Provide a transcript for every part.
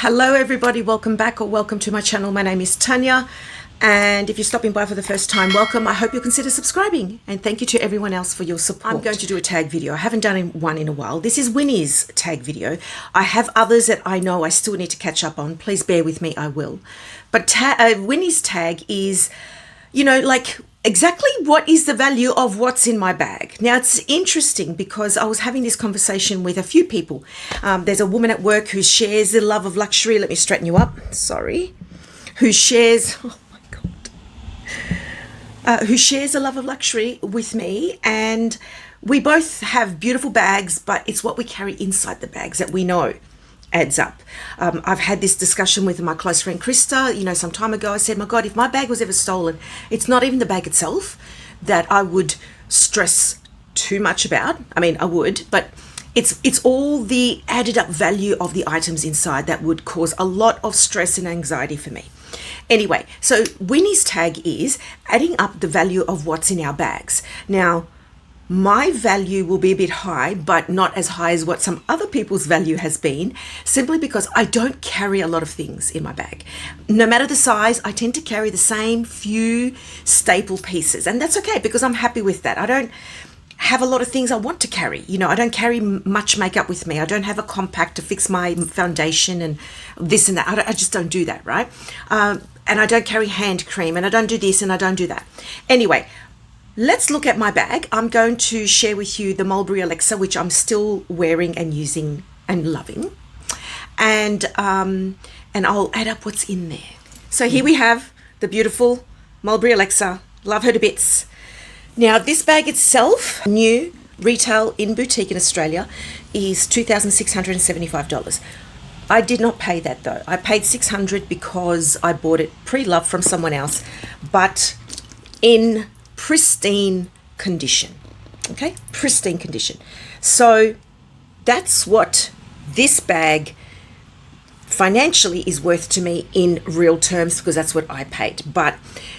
Hello everybody, welcome back or welcome to my channel. My name is Tanya, and if you're stopping by for the first time, welcome. I hope you'll consider subscribing, and thank you to everyone else for your support. I'm going to do a tag video. I haven't done one in a while. This is Winnie's tag video. I have others that I know I still need to catch up on. Please bear with me, I will. But Winnie's tag is, like exactly what is the value of what's in my bag. Now, it's interesting because I was having this conversation with a few people. There's a woman at work who shares the love of luxury. Let me straighten you up. Sorry. Who shares, oh my God. Who shares the love of luxury with me. And we both have beautiful bags, but it's what we carry inside the bags that we know adds up. I've had this discussion with my close friend Krista, some time ago. I said, my God, if my bag was ever stolen, it's not even the bag itself that I would stress too much about. I mean, I would, but it's all the added up value of the items inside that would cause a lot of stress and anxiety for me. Anyway, so Winnie's tag is adding up the value of what's in our bags. Now, my value will be a bit high, but not as high as what some other people's value has been, simply because I don't carry a lot of things in my bag. No matter the size, I tend to carry the same few staple pieces, and that's okay because I'm happy with that. I don't have a lot of things I want to carry. I don't carry much makeup with me. I don't have a compact to fix my foundation and this and that. I just don't do that, right? And I don't carry hand cream, and I don't do this and I don't do that. Anyway, let's look at my bag. I'm going to share with you the Mulberry Alexa, which I'm still wearing and using and loving. And I'll add up what's in there. So here we have the beautiful Mulberry Alexa. Love her to bits. Now, this bag itself, new retail in boutique in Australia, is $2,675. I did not pay that though. I paid $600 because I bought it pre-loved from someone else, but in pristine condition. Okay, pristine condition. So that's what this bag financially is worth to me in real terms, because that's what I paid. But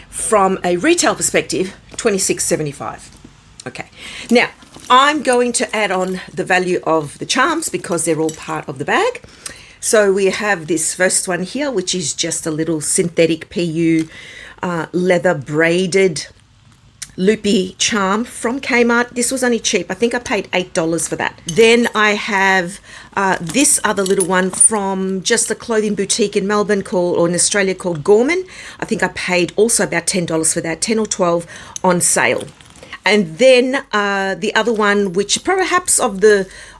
from a retail perspective, $26.75. Okay, now I'm going to add on the value of the charms because they're all part of the bag. So we have this first one here, which is just a little synthetic PU leather braided loopy charm from Kmart. This was only cheap. I think I paid $8 for that. Then I have this other little one from just a clothing boutique in Melbourne in Australia called Gorman. I think I paid also about $10 for that, 10 or 12 on sale. And then the other one, which perhaps of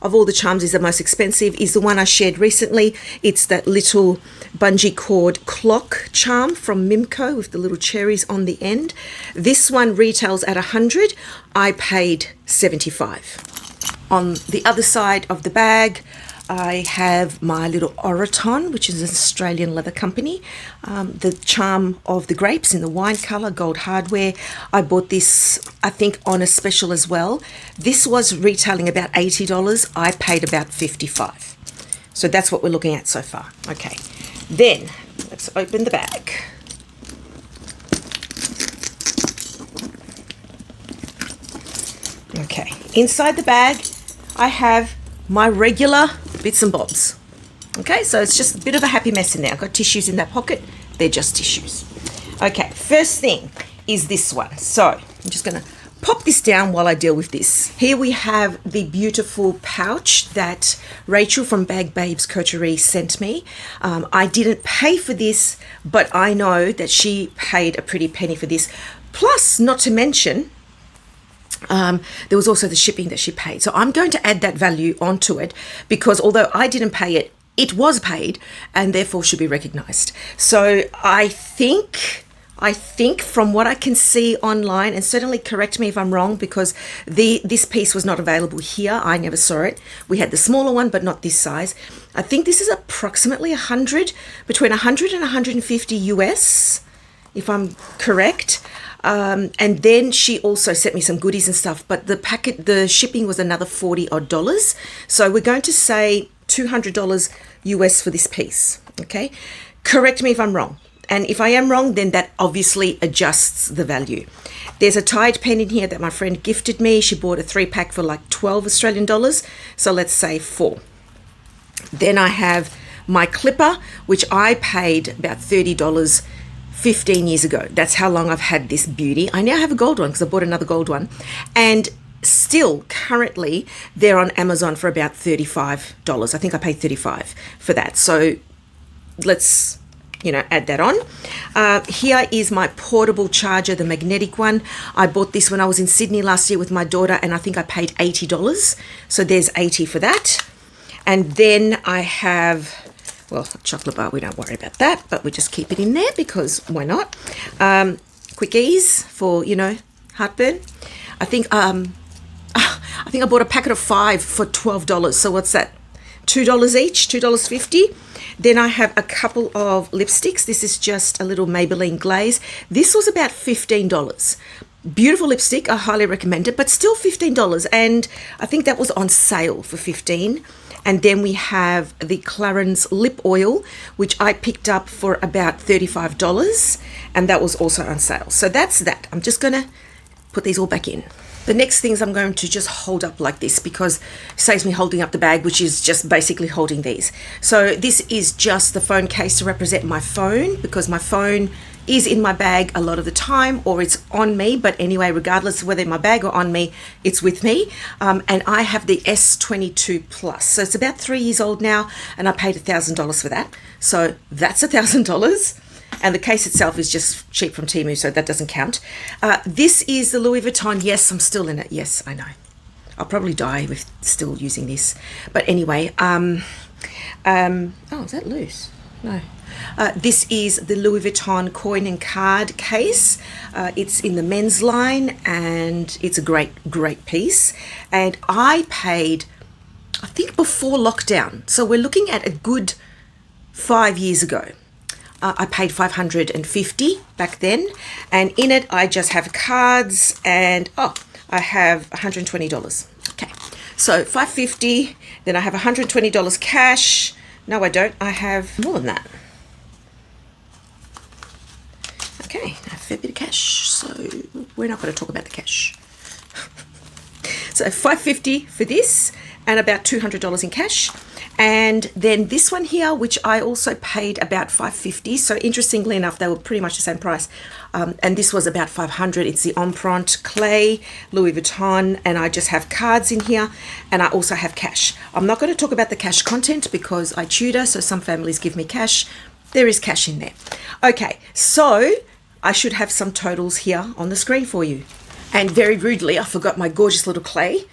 all the charms is the most expensive, is the one I shared recently. It's that little bungee cord clock charm from Mimco with the little cherries on the end. This one retails at $100. I paid $75. On the other side of the bag, I have my little Oraton, which is an Australian leather company. The charm of the grapes in the wine colour, gold hardware. I bought this, I think, on a special as well. This was retailing about $80. I paid about $55. So that's what we're looking at so far. Okay, then let's open the bag. Okay, inside the bag, I have my regular bits and bobs. Okay, so it's just a bit of a happy mess in there. I've got tissues in that pocket. They're just tissues. Okay, first thing is this one. So I'm just going to pop this down while I deal with this. Here we have the beautiful pouch that Rachel from Bag Babes Coterie sent me. I didn't pay for this, but I know that she paid a pretty penny for this. Plus, not to mention, there was also the shipping that she paid. So I'm going to add that value onto it because although I didn't pay it, it was paid and therefore should be recognized. So I think from what I can see online, and certainly correct me if I'm wrong because this piece was not available here. I never saw it. We had the smaller one, but not this size. I think this is approximately between 100 and 150 US, if I'm correct. And then she also sent me some goodies and stuff, but the shipping was another $40 odd. So we're going to say $200 US for this piece. Okay. Correct me if I'm wrong. And if I am wrong, then that obviously adjusts the value. There's a tied pen in here that my friend gifted me. She bought a 3-pack for like 12 Australian dollars. So let's say 4. Then I have my clipper, which I paid about $30 15 years ago. That's how long I've had this beauty. I now have a gold one because I bought another gold one. And still, currently, they're on Amazon for about $35. I think I paid $35 for that. So let's, add that on. Here is my portable charger, the magnetic one. I bought this when I was in Sydney last year with my daughter, and I think I paid $80. So there's $80 for that. And then I have, well, chocolate bar, we don't worry about that, but we just keep it in there because why not? Quick Ease for, heartburn. I think I bought a packet of 5 for $12. So what's that? $2 each, $2.50. Then I have a couple of lipsticks. This is just a little Maybelline glaze. This was about $15. Beautiful lipstick. I highly recommend it, but still $15. And I think that was on sale for $15. And then we have the Clarins lip oil, which I picked up for about $35. And that was also on sale. So that's that. I'm just going to put these all back in. The next things I'm going to just hold up like this because it saves me holding up the bag, which is just basically holding these. So this is just the phone case to represent my phone because my phone is in my bag a lot of the time or it's on me. But anyway, regardless of whether in my bag or on me, it's with me. And I have the S22 Plus. So it's about 3 years old now and I paid $1,000 for that. So that's $1,000. And the case itself is just cheap from Temu, so that doesn't count. This is the Louis Vuitton. Yes, I'm still in it. Yes, I know. I'll probably die with still using this. But anyway, oh, is that loose? No. This is the Louis Vuitton coin and card case. It's in the men's line and it's a great, great piece. And I paid, I think before lockdown. So we're looking at a good 5 years ago. I paid $550 back then, and in it I just have cards and I have $120. Okay, so $550, then I have $120 cash. No, I don't. I have more than that. Okay, I have a fair bit of cash, so we're not going to talk about the cash. So $550 for this and about $200 in cash. And then this one here, which I also paid about $550. So interestingly enough, they were pretty much the same price. And this was about $500. It's the Empreinte Clay, Louis Vuitton, and I just have cards in here. And I also have cash. I'm not going to talk about the cash content because I tutor, so some families give me cash. There is cash in there. Okay, so I should have some totals here on the screen for you. And very rudely, I forgot my gorgeous little clay.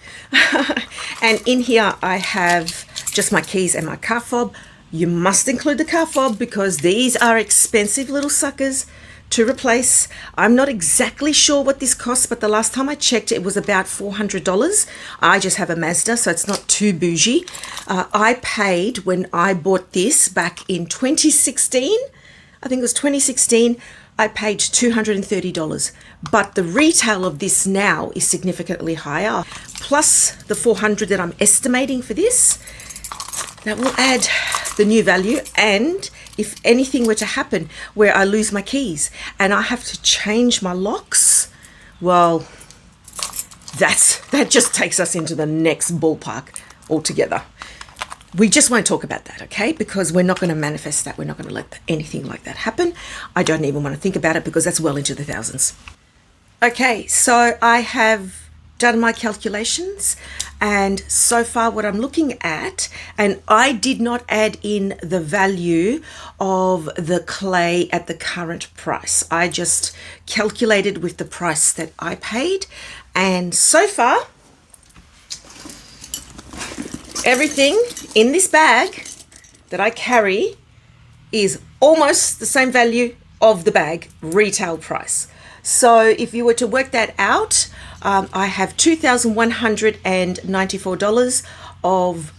And in here, I have just my keys and my car fob. You must include the car fob because these are expensive little suckers to replace. I'm not exactly sure what this costs, but the last time I checked, it was about $400. I just have a Mazda, so it's not too bougie. I paid, when I bought this back in 2016, I think it was 2016, I paid $230, but the retail of this now is significantly higher. Plus the $400 that I'm estimating for this, that will add the new value. And if anything were to happen where I lose my keys and I have to change my locks, well, that just takes us into the next ballpark altogether. We just won't talk about that, okay? Because we're not going to manifest that. We're not going to let anything like that happen. I don't even want to think about it because that's well into the thousands. Okay, so I have done my calculations, and so far what I'm looking at, and I did not add in the value of the clay at the current price. I just calculated with the price that I paid, and so far everything in this bag that I carry is almost the same value of the bag retail price. So if you were to work that out, I have $2,194 of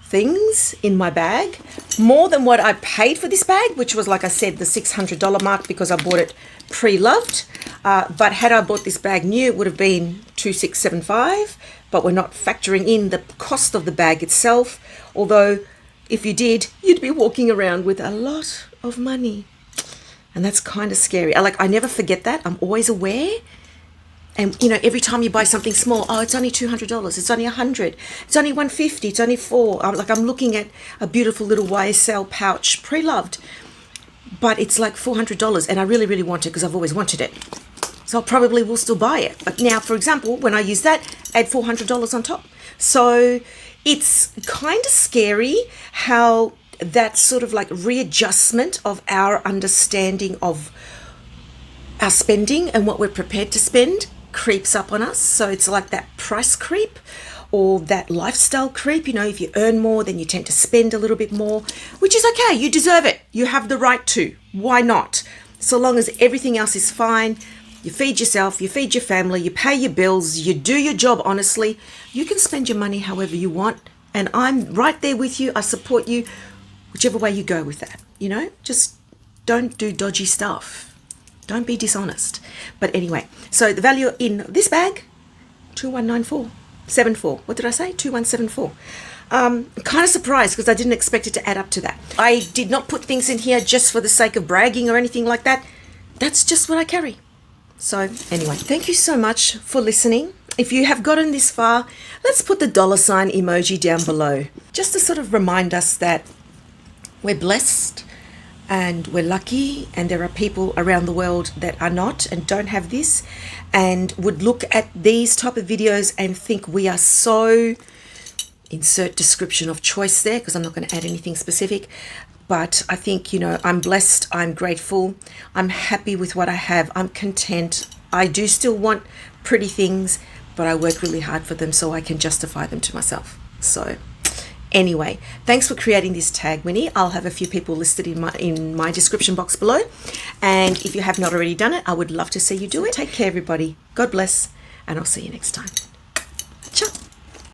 things in my bag, more than what I paid for this bag, which was, like I said, the $600 mark because I bought it pre-loved. But had I bought this bag new, it would have been $2,675, but we're not factoring in the cost of the bag itself. Although if you did, you'd be walking around with a lot of money. And that's kind of scary. I never forget that. I'm always aware. And, you know, every time you buy something small, oh, it's only $200. It's only $100. It's only $150. It's only $4. I'm looking at a beautiful little YSL pouch, pre-loved, but it's like $400, and I really, really want it because I've always wanted it. So I probably will still buy it. But now, for example, when I use that, add $400 on top. So it's kind of scary how that sort of like readjustment of our understanding of our spending and what we're prepared to spend creeps up on us. So it's like that price creep or that lifestyle creep. You know, if you earn more, then you tend to spend a little bit more, which is okay. You deserve it. You have the right to. Why not? So long as everything else is fine, you feed yourself, you feed your family, you pay your bills, you do your job honestly, you can spend your money however you want. And I'm right there with you. I support you, whichever way you go with that. You know, just don't do dodgy stuff. Don't be dishonest. But anyway, so the value in this bag, 2194.74. What did I say? 2174. I'm kind of surprised because I didn't expect it to add up to that. I did not put things in here just for the sake of bragging or anything like that. That's just what I carry. So anyway, thank you so much for listening. If you have gotten this far, let's put the $ emoji down below, just to sort of remind us that we're blessed and we're lucky, and there are people around the world that are not and don't have this and would look at these type of videos and think we are so, insert description of choice there because I'm not going to add anything specific. But I think, you know, I'm blessed, I'm grateful, I'm happy with what I have, I'm content. I do still want pretty things, but I work really hard for them so I can justify them to myself. So anyway, thanks for creating this tag, Winnie. I'll have a few people listed in my description box below. And if you have not already done it, I would love to see you do it. Take care, everybody. God bless, and I'll see you next time.